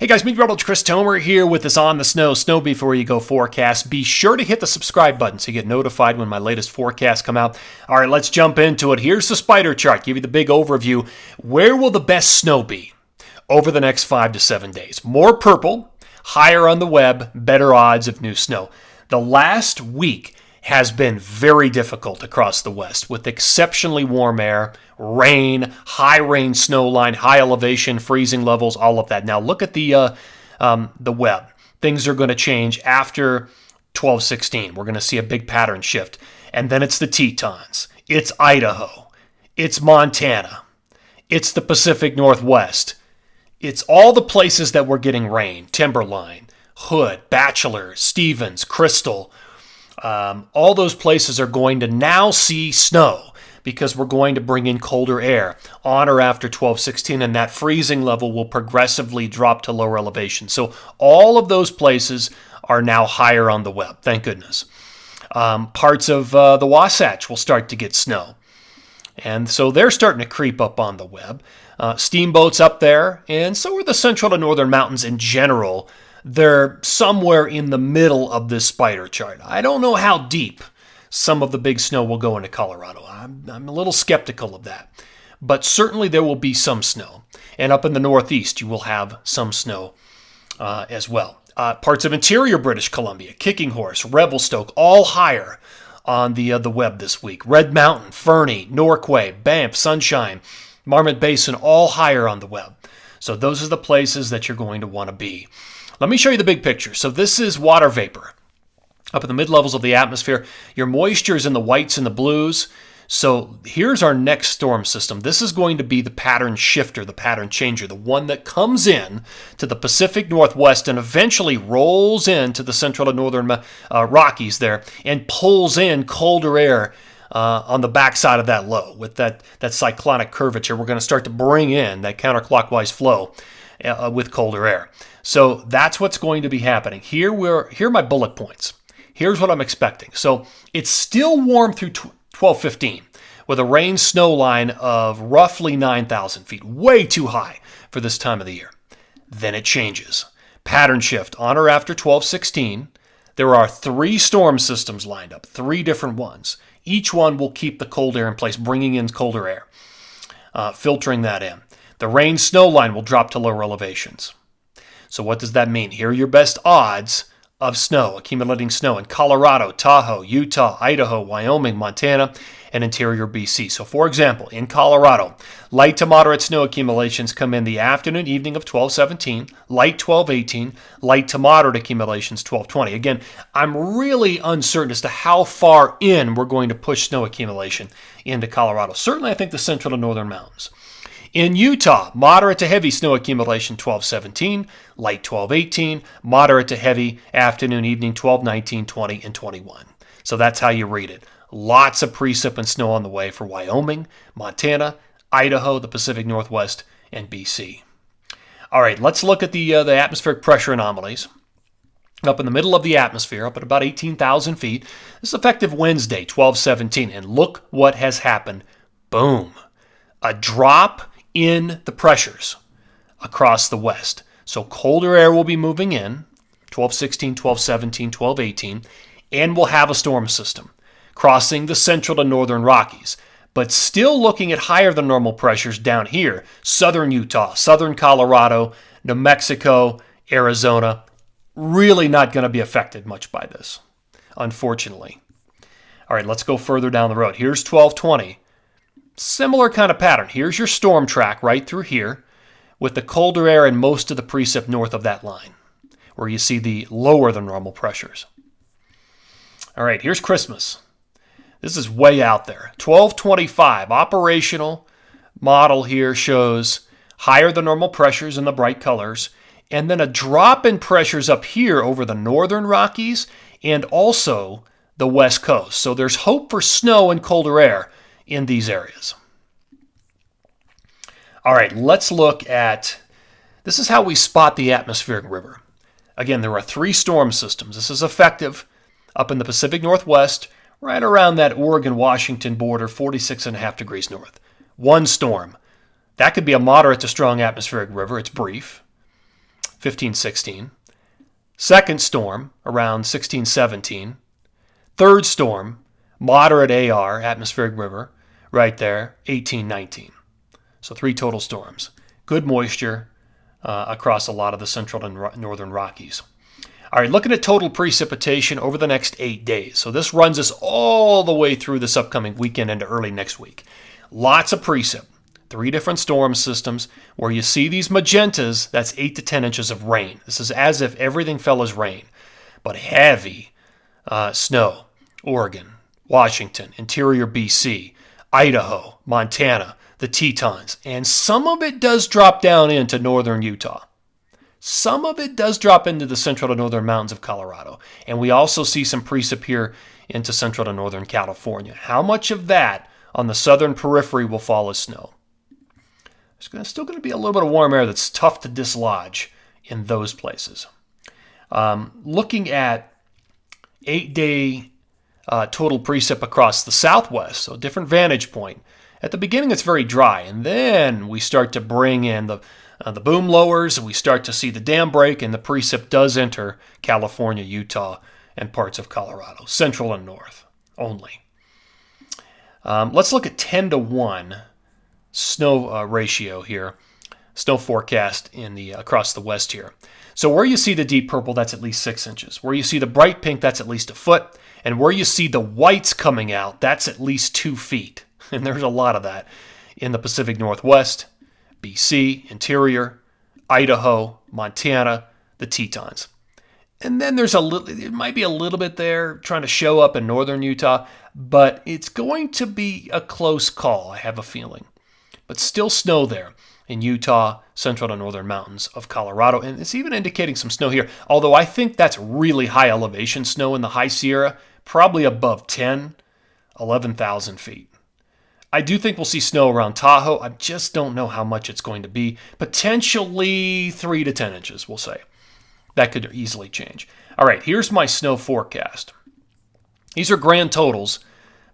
Hey guys, meteorologist Chris Tomer here with this On the Snow Before You Go forecast. Be sure to hit the subscribe button so you get notified when my latest forecasts come out. All right, let's jump into it. Here's the spider chart. Give you the big overview. Where will the best snow be over the next 5 to 7 days? More purple, higher on the web, better odds of new snow. The last week has been very difficult across the west with exceptionally warm air, rain, high rain snow line, high elevation, freezing levels, all of that. Now look at the web. Things are going to change after 12/16. We're going to see a big pattern shift. And then it's the Tetons. It's Idaho. It's Montana. It's the Pacific Northwest. It's all the places that we're getting rain. Timberline, Hood, Bachelor, Stevens, Crystal. All those places are going to now see snow because we're going to bring in colder air on or after 12/16, and that freezing level will progressively drop to lower elevation. So all of those places are now higher on the web, thank goodness. Parts of the Wasatch will start to get snow, and so they're starting to creep up on the web. Steamboats up there, and so are the central and northern mountains in general. They're somewhere in the middle of this spider chart. I don't know how deep some of the big snow will go into Colorado. I'm a little skeptical of that. But certainly there will be some snow. And up in the northeast, you will have some snow as well. Parts of interior British Columbia, Kicking Horse, Revelstoke, all higher on the web this week. Red Mountain, Fernie, Norquay, Banff, Sunshine, Marmot Basin, all higher on the web. So those are the places that you're going to want to be. Let me show you the big picture. So this is water vapor up in the mid-levels of the atmosphere. Your moisture is in the whites and the blues. So here's our next storm system. This is going to be the pattern shifter, the pattern changer, the one that comes in to the Pacific Northwest and eventually rolls into the central and northern Rockies there and pulls in colder air on the backside of that low. With that cyclonic curvature, we're going to start to bring in that counterclockwise flow with colder air. So that's what's going to be happening. Here are my bullet points. Here's what I'm expecting. So it's still warm through 12/15 with a rain snow line of roughly 9,000 feet, way too high for this time of the year. Then it changes. Pattern shift on or after 12/16. There are 3 storm systems lined up, 3 different ones. Each one will keep the cold air in place, bringing in colder air, filtering that in. The rain snow line will drop to lower elevations. So what does that mean? Here are your best odds of snow, accumulating snow in Colorado, Tahoe, Utah, Idaho, Wyoming, Montana, and interior BC. So for example, in Colorado, light to moderate snow accumulations come in the afternoon, evening of 12/17, light 12/18, light to moderate accumulations 12/20. Again, I'm really uncertain as to how far in we're going to push snow accumulation into Colorado. Certainly, I think the central and northern mountains. In Utah, moderate to heavy snow accumulation 12/17, light 12/18, moderate to heavy afternoon, evening 12/19, 20, and 21. So that's how you read it. Lots of precip and snow on the way for Wyoming, Montana, Idaho, the Pacific Northwest, and BC. All right, let's look at the atmospheric pressure anomalies. Up in the middle of the atmosphere, up at about 18,000 feet, this is effective Wednesday, 12/17, and look what has happened. Boom. A drop in the pressures across the west. So colder air will be moving in, 12/16, 12/17, 12/18, and we'll have a storm system crossing the central to northern Rockies, but still looking at higher than normal pressures down here, southern Utah, southern Colorado, New Mexico, Arizona, really not going to be affected much by this, unfortunately. All right, let's go further down the road. Here's 12/20. Similar kind of pattern. Here's your storm track right through here with the colder air and most of the precip north of that line where you see the lower than normal pressures. All right, here's Christmas. This is way out there. 12/25. Operational model here shows higher than normal pressures in the bright colors and then a drop in pressures up here over the northern Rockies and also the west coast. So there's hope for snow and colder air in these areas. All right, let's look at, this is how we spot the atmospheric river. Again, there are 3 storm systems. This is effective up in the Pacific Northwest, right around that Oregon-Washington border, 46.5 degrees north. 1 storm. That could be a moderate to strong atmospheric river. It's brief. 15, 16. Second storm, around 16, 17. Third storm, moderate AR, atmospheric river, right there, 18, 19. So 3 total storms. Good moisture across a lot of the central and northern Rockies. All right, looking at total precipitation over the next 8 days. So this runs us all the way through this upcoming weekend into early next week. Lots of precip. 3 different storm systems. Where you see these magentas, that's 8 to 10 inches of rain. This is as if everything fell as rain. But heavy snow. Oregon, Washington, interior BC, Idaho, Montana, the Tetons. And some of it does drop down into northern Utah. Some of it does drop into the central to northern mountains of Colorado. And we also see some precip here into central to northern California. How much of that on the southern periphery will fall as snow? There's still going to be a little bit of warm air that's tough to dislodge in those places. Looking at 8-day total precip across the southwest, so different vantage point. At the beginning, it's very dry, and then we start to bring in the boom lowers, and we start to see the dam break, and the precip does enter California, Utah, and parts of Colorado, central and north only. Let's look at 10 to 1 snow ratio here, snow forecast in the across the west here. So where you see the deep purple, that's at least 6 inches. Where you see the bright pink, that's at least a foot. And where you see the whites coming out, that's at least 2 feet. And there's a lot of that in the Pacific Northwest, BC, interior, Idaho, Montana, the Tetons. And then there's it might be a little bit there trying to show up in northern Utah, but it's going to be a close call, I have a feeling. But still snow there in Utah, central to northern mountains of Colorado. And it's even indicating some snow here, although I think that's really high elevation snow in the High Sierra, probably above 11,000 feet. I do think we'll see snow around Tahoe. I just don't know how much it's going to be. Potentially 3 to 10 inches, we'll say. That could easily change. All right, here's my snow forecast. These are grand totals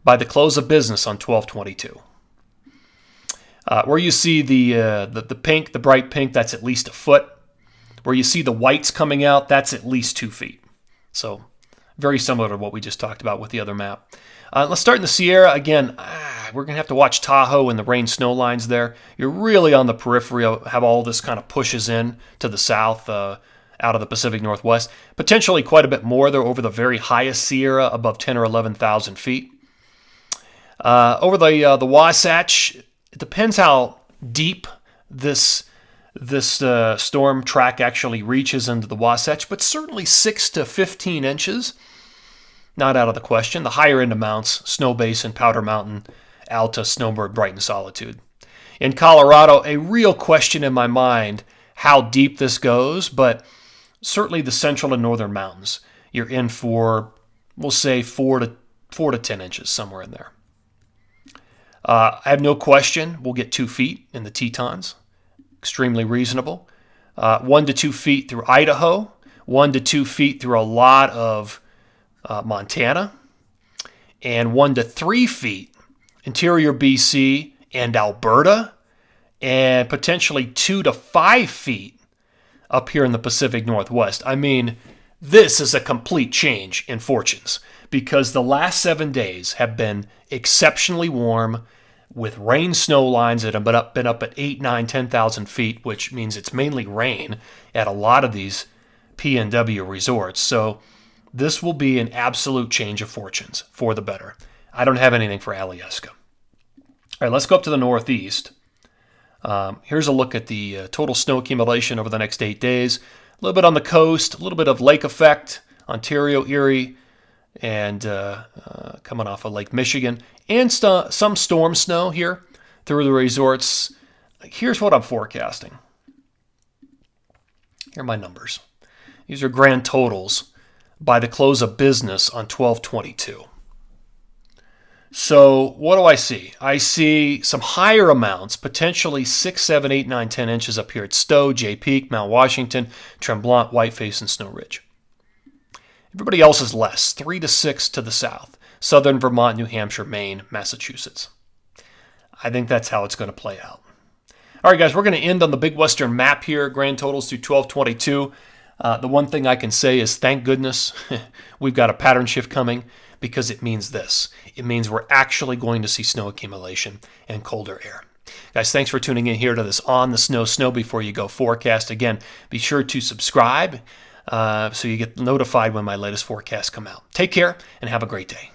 by the close of business on 12/22. Where you see the pink, the bright pink, that's at least a foot. Where you see the whites coming out, that's at least 2 feet. So very similar to what we just talked about with the other map. Let's start in the Sierra. Again, we're going to have to watch Tahoe and the rain snow lines there. You're really on the periphery of how all this kind of pushes in to the south out of the Pacific Northwest. Potentially quite a bit more there over the very highest Sierra, above 10 or 11,000 feet. Over the Wasatch, it depends how deep this storm track actually reaches into the Wasatch, but certainly 6 to 15 inches. Not out of the question. The higher end amounts, Snow Basin, Powder Mountain, Alta, Snowbird, Brighton, Solitude. In Colorado, a real question in my mind how deep this goes, but certainly the central and northern mountains, you're in for, we'll say, 4 to 10 inches, somewhere in there. I have no question we'll get 2 feet in the Tetons. Extremely reasonable. 1 to 2 feet through Idaho. 1 to 2 feet through a lot of Montana. And 1 to 3 feet interior BC and Alberta. And potentially 2 to 5 feet up here in the Pacific Northwest. I mean, this is a complete change in fortunes because the last 7 days have been exceptionally warm with rain snow lines that have been up at 8, 9, 10,000 feet, which means it's mainly rain at a lot of these PNW resorts. So this will be an absolute change of fortunes for the better. I don't have anything for Alyeska. All right, let's go up to the northeast. Here's a look at the total snow accumulation over the next 8 days. A little bit on the coast, a little bit of lake effect, Ontario, Erie, and coming off of Lake Michigan, and some storm snow here through the resorts. Here's what I'm forecasting. Here are my numbers. These are grand totals by the close of business on 12/22. So what do I see? I see some higher amounts, potentially 6, 7, 8, 9, 10 inches up here at Stowe, Jay Peak, Mount Washington, Tremblant, Whiteface, and Snow Ridge. Everybody else is less, 3 to 6 to the south, southern Vermont, New Hampshire, Maine, Massachusetts. I think that's how it's going to play out. All right, guys, we're going to end on the big western map here. Grand totals through 1222. The one thing I can say is thank goodness we've got a pattern shift coming, because it means this. It means we're actually going to see snow accumulation and colder air. Guys, thanks for tuning in here to this On the Snow Before You Go forecast. Again, be sure to subscribe so you get notified when my latest forecasts come out. Take care and have a great day.